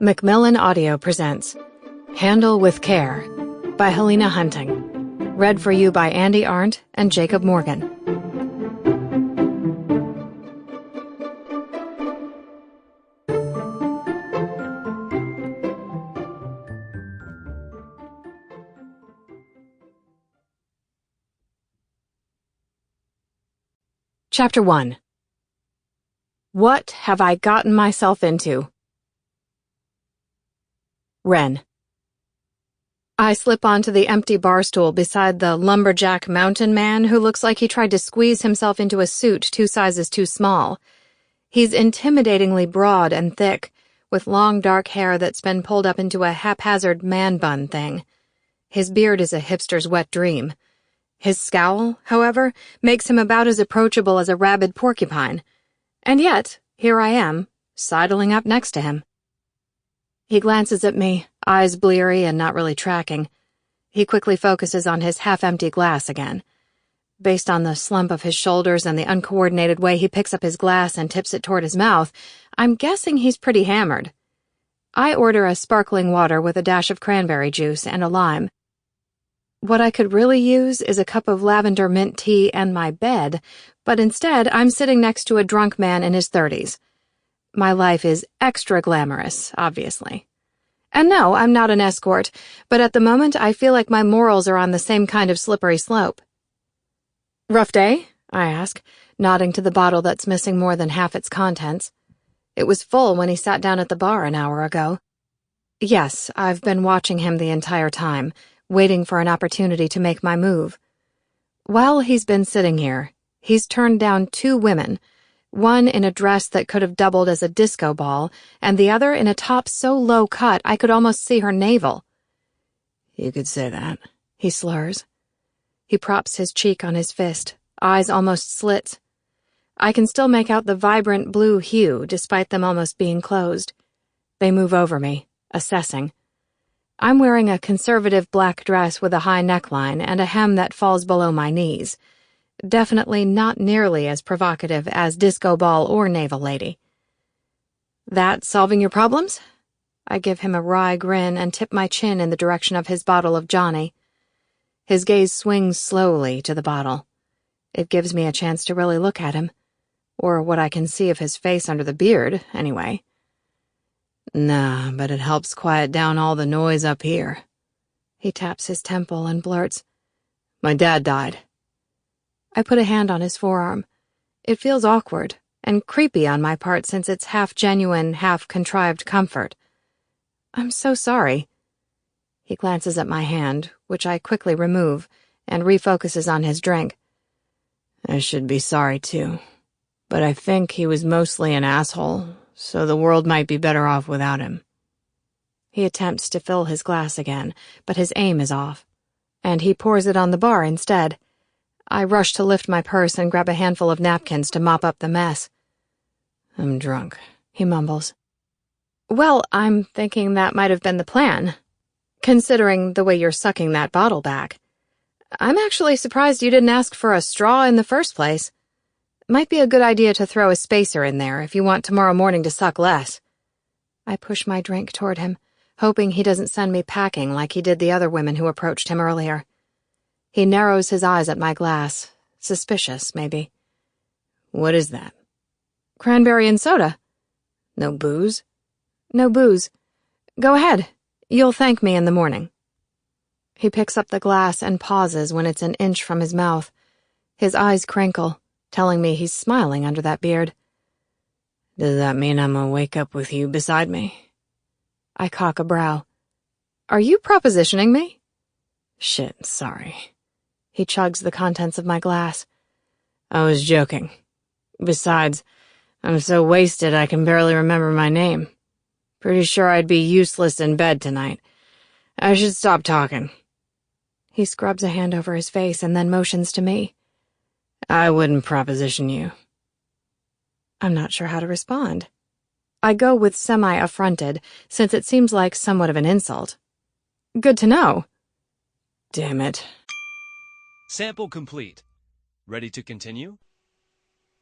Macmillan Audio presents Handle with Care by Helena Hunting. Read for you by Andi, Arndt, and Jacob Morgan. Chapter 1. What have I gotten myself into? Wren. I slip onto the empty bar stool beside the lumberjack mountain man who looks like he tried to squeeze himself into a suit 2 sizes too small. He's intimidatingly broad and thick, with long dark hair that's been pulled up into a haphazard man bun thing. His beard is a hipster's wet dream. His scowl, however, makes him about as approachable as a rabid porcupine. And yet, here I am, sidling up next to him. He glances at me, eyes bleary and not really tracking. He quickly focuses on his half-empty glass again. Based on the slump of his shoulders and the uncoordinated way he picks up his glass and tips it toward his mouth, I'm guessing he's pretty hammered. I order a sparkling water with a dash of cranberry juice and a lime. What I could really use is a cup of lavender mint tea and my bed, but instead I'm sitting next to a drunk man in his 30s. My life is extra glamorous, obviously. And no, I'm not an escort, but at the moment I feel like my morals are on the same kind of slippery slope. Rough day? I ask, nodding to the bottle that's missing more than half its contents. It was full when he sat down at the bar an hour ago. Yes, I've been watching him the entire time, waiting for an opportunity to make my move. While he's been sitting here, he's turned down 2 women, one in a dress that could have doubled as a disco ball, and the other in a top so low cut I could almost see her navel. You could say that, he slurs. He props his cheek on his fist, eyes almost slits. I can still make out the vibrant blue hue despite them almost being closed. They move over me, assessing. I'm wearing a conservative black dress with a high neckline and a hem that falls below my knees. Definitely not nearly as provocative as disco ball or navel lady. That solving your problems? I give him a wry grin and tip my chin in the direction of his bottle of Johnny. His gaze swings slowly to the bottle. It gives me a chance to really look at him. Or what I can see of his face under the beard, anyway. Nah, but it helps quiet down all the noise up here. He taps his temple and blurts, My dad died. I put a hand on his forearm. It feels awkward and creepy on my part since it's half-genuine, half-contrived comfort. I'm so sorry. He glances at my hand, which I quickly remove, and refocuses on his drink. I should be sorry too, but I think he was mostly an asshole, so the world might be better off without him. He attempts to fill his glass again, but his aim is off, and he pours it on the bar instead. I rush to lift my purse and grab a handful of napkins to mop up the mess. I'm drunk, he mumbles. Well, I'm thinking that might have been the plan, considering the way you're sucking that bottle back. I'm actually surprised you didn't ask for a straw in the first place. Might be a good idea to throw a spacer in there if you want tomorrow morning to suck less. I push my drink toward him, hoping he doesn't send me packing like he did the other women who approached him earlier. He narrows his eyes at my glass. Suspicious, maybe. What is that? Cranberry and soda. No booze? No booze. Go ahead. You'll thank me in the morning. He picks up the glass and pauses when it's an inch from his mouth. His eyes crinkle, telling me he's smiling under that beard. Does that mean I'm gonna wake up with you beside me? I cock a brow. Are you propositioning me? Shit, sorry. He chugs the contents of my glass. I was joking. Besides, I'm so wasted I can barely remember my name. Pretty sure I'd be useless in bed tonight. I should stop talking. He scrubs a hand over his face and then motions to me. I wouldn't proposition you. I'm not sure how to respond. I go with semi-affronted, since it seems like somewhat of an insult. Good to know. Damn it. Sample complete. Ready to continue?